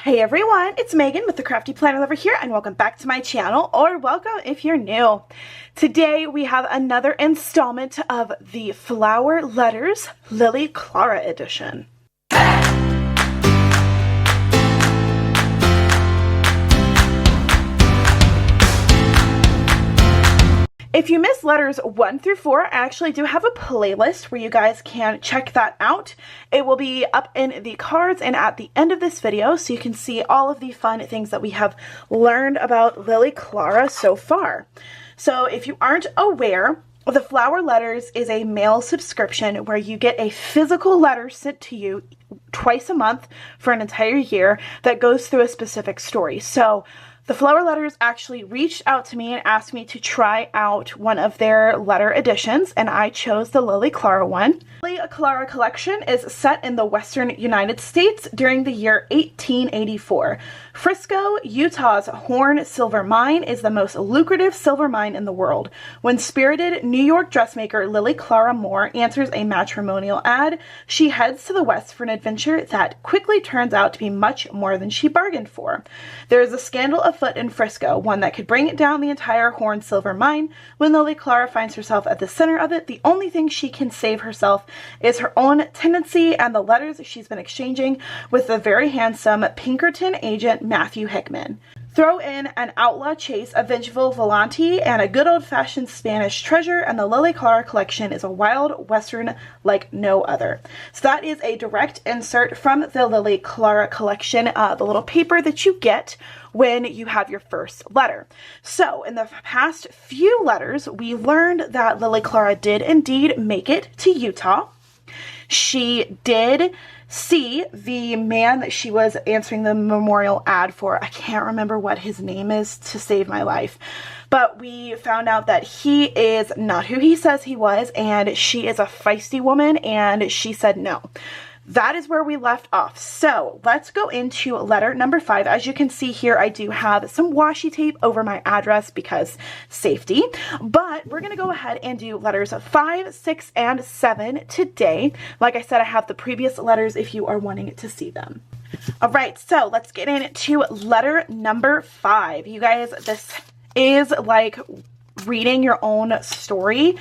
Hey everyone, it's Megan with the CraftyPlannerLovR here, and welcome back to my channel, or welcome if you're new. Today we have another installment of the Flower Letters Lily Clara edition. If you missed letters 1 through 4, I actually do have a playlist where you guys can check that out. It will be up in the cards and at the end of this video, so you can see all of the fun things that we have learned about Lily Clara so far. So if you aren't aware, the Flower Letters is a mail subscription where you get a physical letter sent to you twice a month for an entire year that goes through a specific story. So the Flower Letters actually reached out to me and asked me to try out one of their letter editions, and I chose the Lily Clara one. Lily Clara collection is set in the western United States during the year 1884. Frisco, Utah's Horn Silver Mine is the most lucrative silver mine in the world. When spirited New York dressmaker Lily Clara Moore answers a matrimonial ad, she heads to the west for an adventure that quickly turns out to be much more than she bargained for. There is a scandal afoot in Frisco, one that could bring down the entire Horn Silver Mine. When Lily Clara finds herself at the center of it, the only thing she can save herself is her own tendency and the letters she's been exchanging with the very handsome Pinkerton agent Matthew Hickman. Throw in an outlaw chase, a vengeful volante, and a good old-fashioned Spanish treasure, and the Lily Clara collection is a wild western like no other. So that is a direct insert from the Lily Clara collection, the little paper that you get when you have your first letter. So in the past few letters, we learned that Lily Clara did indeed make it to Utah. She did see the man that she was answering the memorial ad for. I can't remember what his name is to save my life, but we found out that he is not who he says he was, and she is a feisty woman, and she said no. That is where we left off. So let's go into letter number 5. As you can see here, I do have some washi tape over my address because safety, but we're going to go ahead and do letters 5, 6, and 7 today. Like I said, I have the previous letters if you are wanting to see them. All right, so let's get into letter number 5. You guys, this is like reading your own story.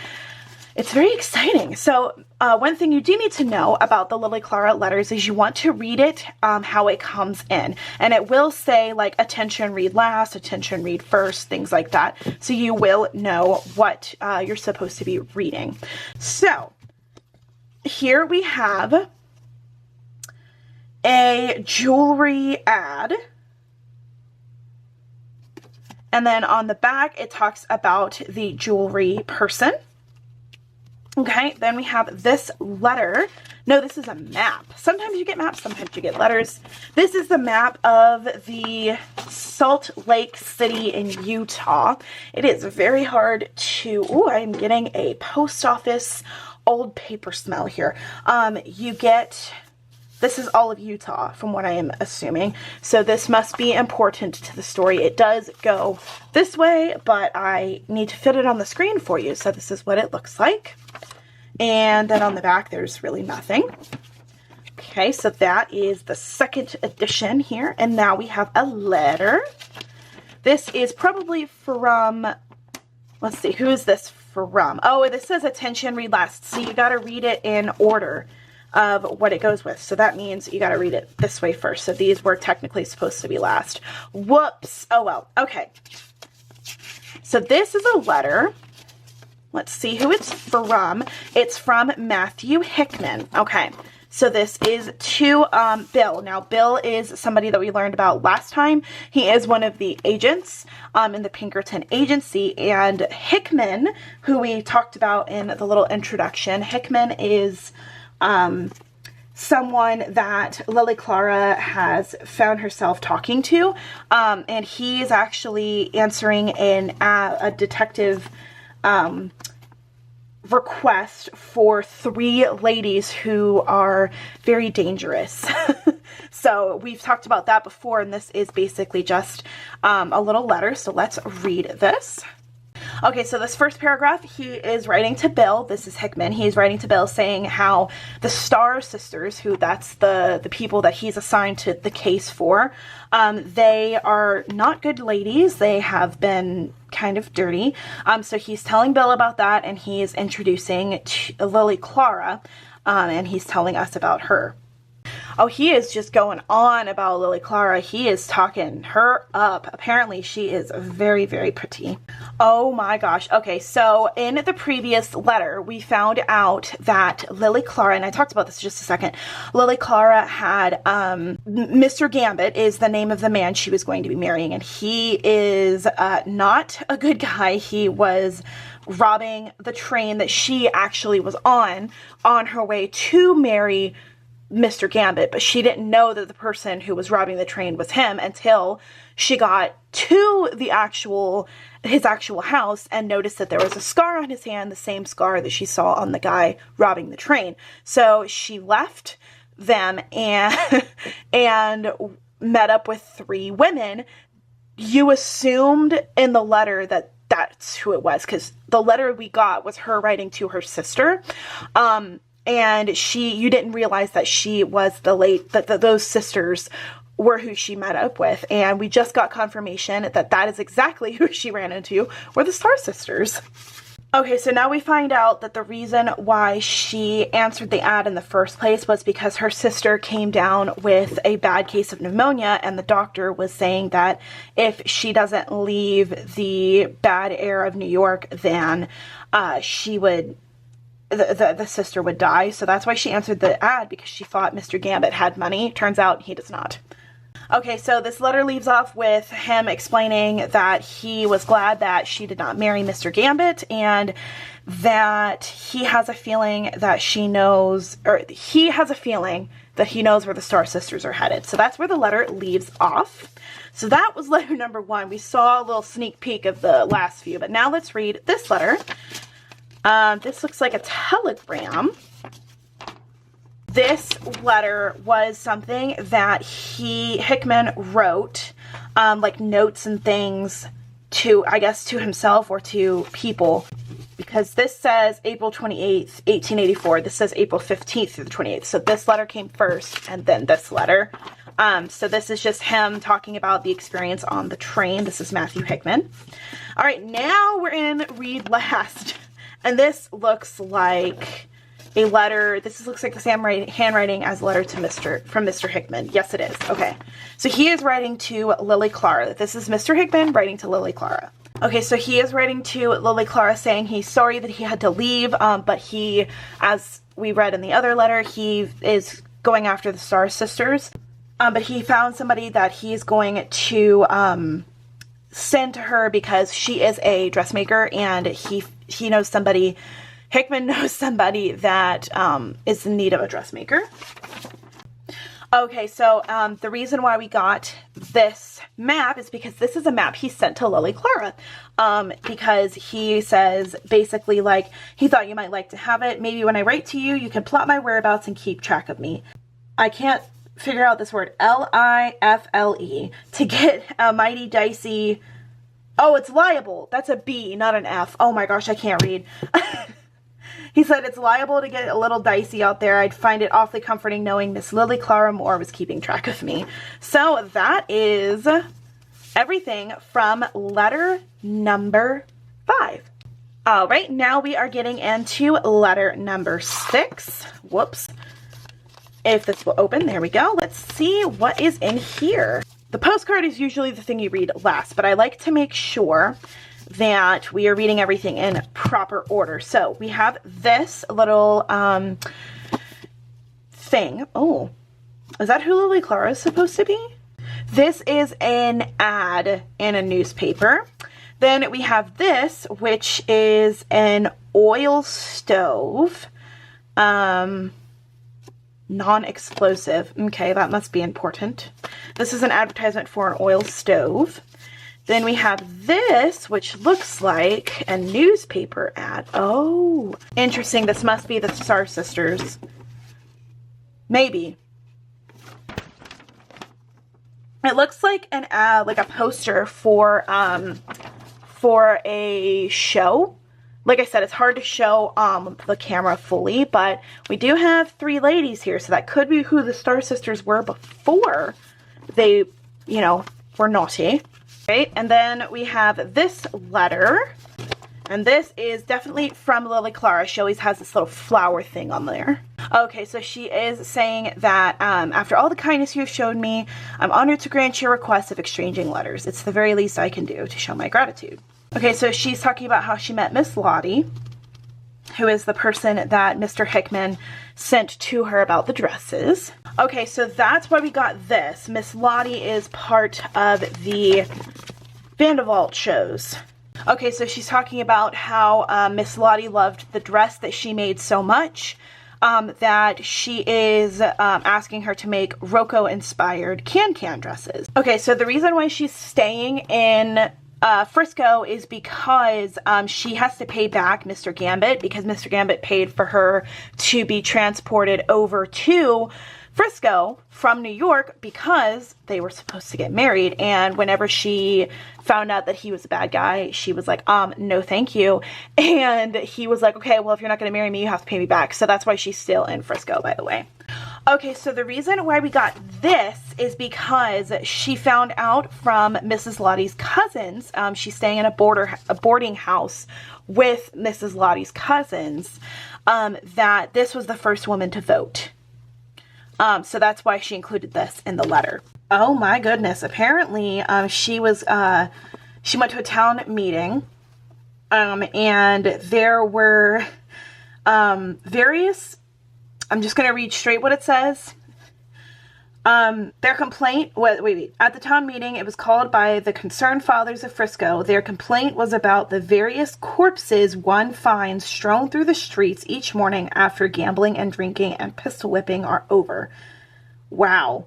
It's very exciting. So one thing you do need to know about the Lily Clara letters is you want to read it how it comes in. And it will say like attention read last, attention read first, things like that. So you will know what you're supposed to be reading. So here we have a jewelry ad. And then on the back, it talks about the jewelry person. Okay, then we have this letter. No, this is a map. Sometimes you get maps, sometimes you get letters. This is the map of the Salt Lake City in Utah. It is very hard to, ooh, I'm getting a post office old paper smell here. This is all of Utah from what I am assuming. So this must be important to the story. It does go this way, but I need to fit it on the screen for you. So this is what it looks like. And then on the back, there's really nothing. Okay, so that is the second edition here. And now we have a letter. This is probably from, let's see, who is this from? Oh, this says attention read last. So you got to read it in order of what it goes with. So that means you got to read it this way first. So these were technically supposed to be last. Whoops. Oh, well. Okay. So this is a letter. Let's see who it's from. It's from Matthew Hickman. Okay, so this is to Bill. Now, Bill is somebody that we learned about last time. He is one of the agents in the Pinkerton agency. And Hickman, who we talked about in the little introduction, Hickman is someone that Lily Clara has found herself talking to. And he's actually answering a detective request for 3 ladies who are very dangerous. So we've talked about that before, and this is basically just a little letter. So let's read this. Okay, so this first paragraph, he is writing to Bill. This is Hickman. He's writing to Bill saying how the Star Sisters, who that's the people that he's assigned to the case for, they are not good ladies. They have been kind of dirty. So he's telling Bill about that, and he's introducing Lily Clara, and he's telling us about her. Oh, he is just going on about Lily Clara. He is talking her up. Apparently, she is very, very pretty. Oh my gosh. Okay, so in the previous letter, we found out that Lily Clara, and I talked about this just a second, Lily Clara had, Mr. Gambit is the name of the man she was going to be marrying, and he is not a good guy. He was robbing the train that she actually was on her way to marry Mr. Gambit, but she didn't know that the person who was robbing the train was him until she got to his actual house and noticed that there was a scar on his hand, the same scar that she saw on the guy robbing the train. So she left them and met up with 3 women. You assumed in the letter that that's who it was, because the letter we got was her writing to her sister. And you didn't realize that she was those sisters were who she met up with. And we just got confirmation that that is exactly who she ran into, were the Star Sisters. Okay, so now we find out that the reason why she answered the ad in the first place was because her sister came down with a bad case of pneumonia, and the doctor was saying that if she doesn't leave the bad air of New York, then she would... The sister would die. So that's why she answered the ad, because she thought Mr. Gambit had money. Turns out he does not. Okay, so this letter leaves off with him explaining that he was glad that she did not marry Mr. Gambit, and that he has a feeling that he knows where the Star Sisters are headed. So that's where the letter leaves off. So that was letter number 1. We saw a little sneak peek of the last few, but now let's read this letter. This looks like a telegram. This letter was something that Hickman wrote, like notes and things to himself or to people, because this says April 28th, 1884. This says April 15th through the 28th. So this letter came first, and then this letter. So this is just him talking about the experience on the train. This is Matthew Hickman. All right, now we're in Read Last. And this looks like a letter. This looks like the same handwriting as a letter to from Mr. Hickman. Yes, it is. Okay. So he is writing to Lily Clara. This is Mr. Hickman writing to Lily Clara. Okay, so he is writing to Lily Clara saying he's sorry that he had to leave, but he, as we read in the other letter, he is going after the Star Sisters. But he found somebody that he's going to send to her because she is a dressmaker, and he knows somebody, Hickman knows somebody that is in need of a dressmaker. Okay, so the reason why we got this map is because this is a map he sent to Lily Clara. Because he says basically, like, he thought you might like to have it. Maybe when I write to you, you can plot my whereabouts and keep track of me. I can't figure out this word, L-I-F-L-E, to get a mighty dicey... Oh, it's liable. That's a B, not an F. Oh my gosh, I can't read. He said it's liable to get a little dicey out there. I'd find it awfully comforting knowing Miss Lily Clara Moore was keeping track of me. So that is everything from letter number 5. All right, now we are getting into letter number 6. Whoops. If this will open, there we go. Let's see what is in here. The postcard is usually the thing you read last, but I like to make sure that we are reading everything in proper order. So we have this little thing. Oh, is that who Lily Clara is supposed to be? This is an ad in a newspaper. Then we have this, which is an oil stove. Non-explosive. Okay, that must be important. This is an advertisement for an oil stove. Then we have this, which looks like a newspaper ad. Oh, interesting. This must be the Star Sisters. Maybe. It looks like an ad, like a poster for for a show. Like I said, it's hard to show the camera fully, but we do have 3 ladies here, so that could be who the Star Sisters were before they, you know, were naughty. Right, and then we have this letter, and this is definitely from Lily Clara. She always has this little flower thing on there. Okay, so she is saying that after all the kindness you have showed me, I'm honored to grant your request of exchanging letters. It's the very least I can do to show my gratitude. Okay, so she's talking about how she met Miss Lottie, who is the person that Mr. Hickman sent to her about the dresses. Okay, so that's why we got this. Miss Lottie is part of the Vanderwalt shows. Okay, so she's talking about how Miss Lottie loved the dress that she made so much that she is asking her to make Rocco-inspired can-can dresses. Okay, so the reason why she's staying in Frisco is because she has to pay back Mr. Gambit, because Mr. Gambit paid for her to be transported over to Frisco from New York because they were supposed to get married. And whenever she found out that he was a bad guy, she was like, no thank you. And he was like, okay, well, if you're not going to marry me, you have to pay me back. So that's why she's still in Frisco, by the way. Okay, so the reason why we got this is because she found out from Mrs. Lottie's cousins. She's staying in a boarding house with Mrs. Lottie's cousins, that this was the first woman to vote. So that's why she included this in the letter. Oh my goodness. Apparently, she went to a town meeting, and there were, various, I'm just going to read straight what it says. Their complaint was, at the town meeting, it was called by the concerned fathers of Frisco. Their complaint was about the various corpses one finds strewn through the streets each morning after gambling and drinking and pistol whipping are over. Wow.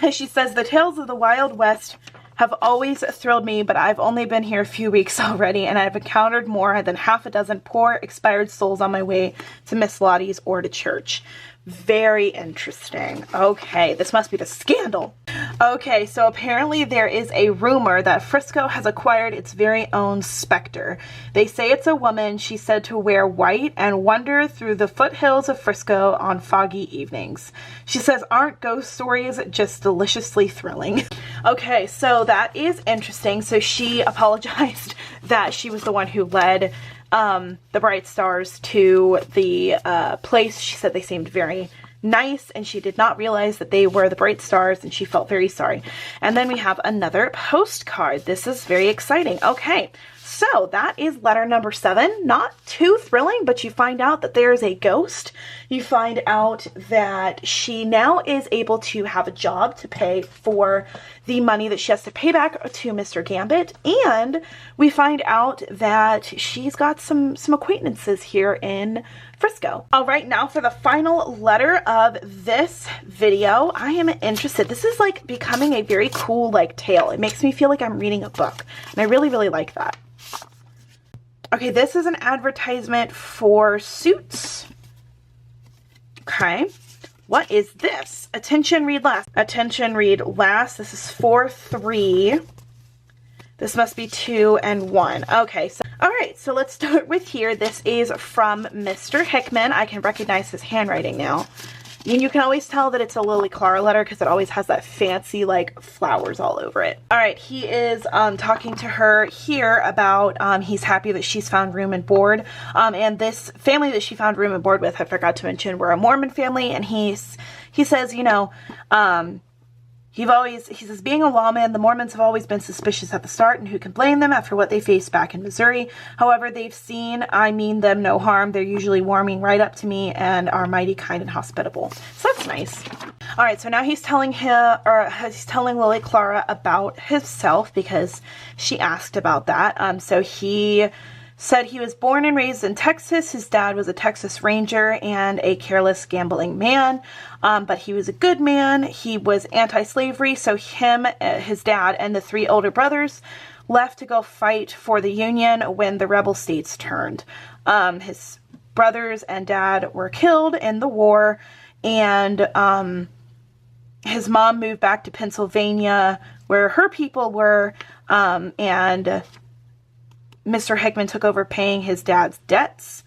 She says, the tales of the Wild West have always thrilled me, but I've only been here a few weeks already, and I've encountered more than half a dozen poor, expired souls on my way to Miss Lottie's or to church. Very interesting. Okay, this must be the scandal. Okay, so apparently there is a rumor that Frisco has acquired its very own specter. They say it's a woman. She's said to wear white and wander through the foothills of Frisco on foggy evenings. She says, aren't ghost stories just deliciously thrilling? Okay, so that is interesting. So she apologized that she was the one who led the Bright Stars to the place. She said they seemed very nice, and she did not realize that they were the Bright Stars, and she felt very sorry. And then we have another postcard. This is very exciting. Okay, so that is letter number 7. Not too thrilling, but you find out that there is a ghost. You find out that she now is able to have a job to pay for the money that she has to pay back to Mr. Gambit, and we find out that she's got some acquaintances here in Frisco. All right, now for the final letter of this video. I am interested. This is like becoming a very cool like tale. It makes me feel like I'm reading a book, and I really, really like that. Okay, this is an advertisement for Suits. Okay. What is this? Attention, read last. Attention, read last. This is 4-3. This must be 2 and 1. Okay, so all right, so let's start with here. This is from Mr. Hickman. I can recognize his handwriting now. And you can always tell that it's a Lily Clara letter because it always has that fancy like flowers all over it. All right, he is talking to her here about he's happy that she's found room and board. And this family that she found room and board with, I forgot to mention, we're a Mormon family. And he says, you know, he says, being a lawman, the Mormons have always been suspicious at the start, and who can blame them after what they faced back in Missouri? However, they've seen I mean them no harm. They're usually warming right up to me and are mighty kind and hospitable. So that's nice. All right, so now he's telling Lily Clara about himself because she asked about that. So he said he was born and raised in Texas. His dad was a Texas Ranger and a careless gambling man, but he was a good man. He was anti-slavery, so him, his dad, and the 3 older brothers left to go fight for the Union when the rebel states turned. His brothers and dad were killed in the war, and his mom moved back to Pennsylvania where her people were, and Mr. Hickman took over paying his dad's debts.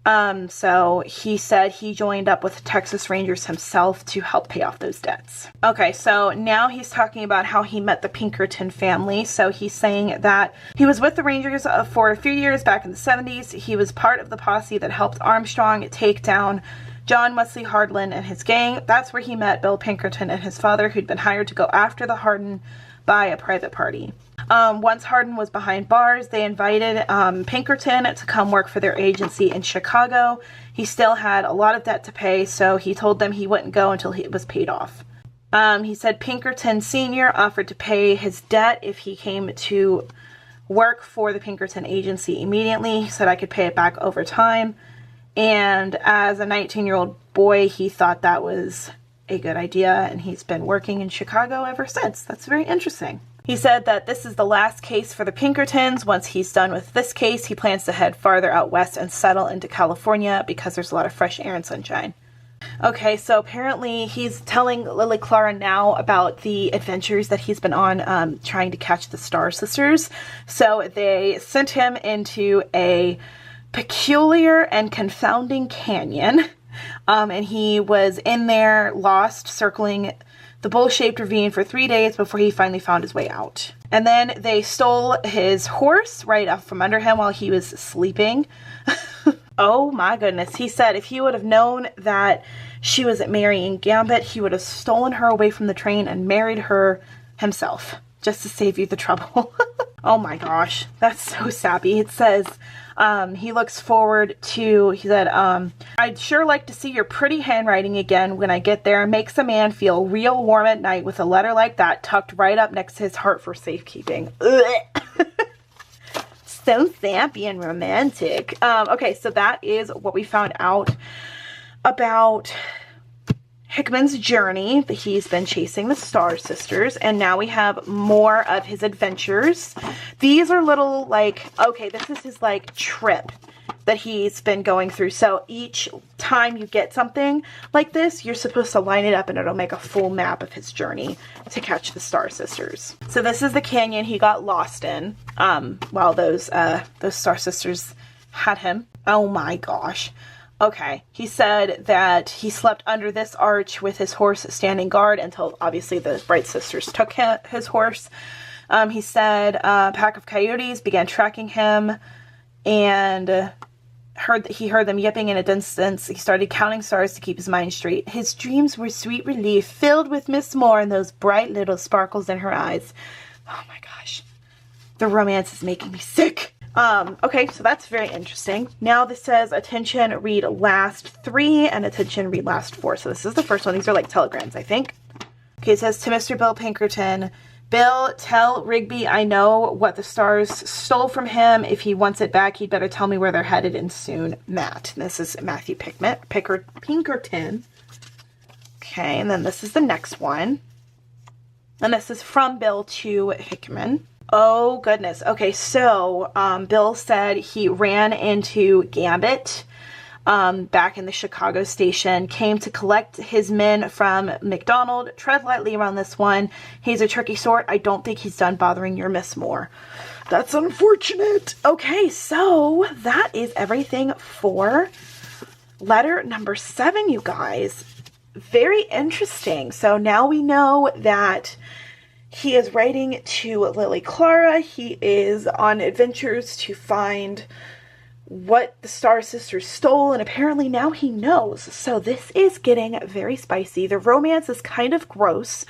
So he said he joined up with Texas Rangers himself to help pay off those debts. Okay, so now he's talking about how he met the Pinkerton family. So he's saying that he was with the Rangers for a few years back in the 70s. He was part of the posse that helped Armstrong take down John Wesley Hardin and his gang. That's where he met Bill Pinkerton and his father, who'd been hired to go after the Hardin by a private party. Once Hardin was behind bars, they invited Pinkerton to come work for their agency in Chicago. He still had a lot of debt to pay, so he told them he wouldn't go until it was paid off. He said Pinkerton Sr. offered to pay his debt if he came to work for the Pinkerton agency immediately. He said I could pay it back over time. And as a 19-year-old boy, he thought that was a good idea, and he's been working in Chicago ever since. That's very interesting. He said that this is the last case for the Pinkertons. Once he's done with this case, he plans to head farther out west and settle into California because there's a lot of fresh air and sunshine. Okay, so apparently he's telling Lily Clara now about the adventures that he's been on trying to catch the Star Sisters. So they sent him into a peculiar and confounding canyon, and he was in there lost, circling the bowl-shaped ravine for 3 days before he finally found his way out. And then they stole his horse right up from under him while he was sleeping. Oh my goodness. He said if he would have known that she was marrying Gambit, he would have stolen her away from the train and married her himself, just to save you the trouble. Oh my gosh, that's so sappy. It says, he looks forward to, he said, I'd sure like to see your pretty handwriting again when I get there. Makes a man feel real warm at night with a letter like that tucked right up next to his heart for safekeeping. So sappy and romantic. Okay, so that is what we found out about Hickman's journey, that he's been chasing the Star Sisters, and now we have more of his adventures. These are little, like, okay, this is his, like, trip that he's been going through. So each time you get something like this, you're supposed to line it up and it'll make a full map of his journey to catch the Star Sisters. So this is the canyon he got lost in while those Star Sisters had him. Oh my gosh. Okay, he said that he slept under this arch with his horse standing guard until obviously the Bright Sisters took his horse. He said a pack of coyotes began tracking him, and he heard them yipping in a distance. He started counting stars to keep his mind straight. His dreams were sweet relief, filled with Miss Moore and those bright little sparkles in her eyes. Oh my gosh, the romance is making me sick. Okay, so that's very interesting. Now this says, attention, read last 3, and attention, read last 4. So this is the first one. These are like telegrams, I think. Okay, it says, to Mr. Bill Pinkerton, Bill, tell Rigby I know what the Stars stole from him. If he wants it back, he'd better tell me where they're headed, and soon, Matt. And this is Matthew Pinkerton. Okay, and then this is the next one. And this is from Bill to Hickman. Oh, goodness. Okay, so Bill said he ran into Gambit back in the Chicago station, came to collect his men from McDonald. Tread lightly around this one. He's a tricky sort. I don't think he's done bothering your Miss Moore. That's unfortunate. Okay, so that is everything for letter number 7, you guys. Very interesting. So now we know that he is writing to Lily Clara. He is on adventures to find what the Star Sisters stole, and apparently now he knows. So this is getting very spicy. The romance is kind of gross,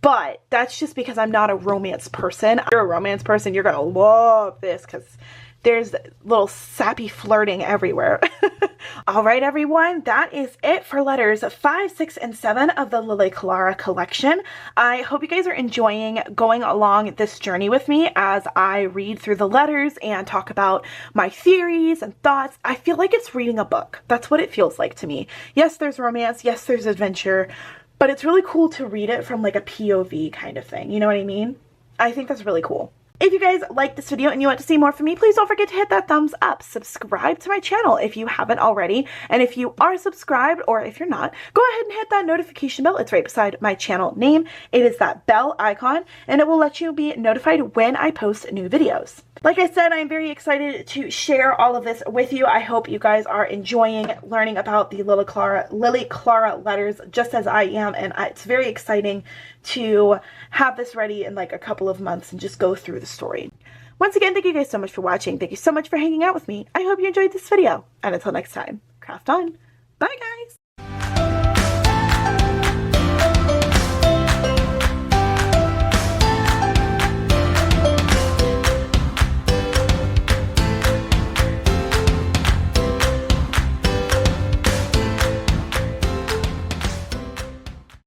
but that's just because I'm not a romance person. If you're a romance person, you're gonna love this because there's little sappy flirting everywhere. All right, everyone, that is it for letters 5, 6, and 7 of the Lily Clara collection. I hope you guys are enjoying going along this journey with me as I read through the letters and talk about my theories and thoughts. I feel like it's reading a book. That's what it feels like to me. Yes, there's romance. Yes, there's adventure. But it's really cool to read it from like a POV kind of thing. You know what I mean? I think that's really cool. If you guys like this video and you want to see more from me, please don't forget to hit that thumbs up. Subscribe to my channel if you haven't already. And if you are subscribed, or if you're not, go ahead and hit that notification bell. It's right beside my channel name. It is that bell icon, and it will let you be notified when I post new videos. Like I said, I'm very excited to share all of this with you. I hope you guys are enjoying learning about the Lily Clara letters just as I am, and it's very exciting to have this ready in like a couple of months and just go through the story. Once again, thank you guys so much for watching. Thank you so much for hanging out with me. I hope you enjoyed this video, and until next time, craft on. Bye guys!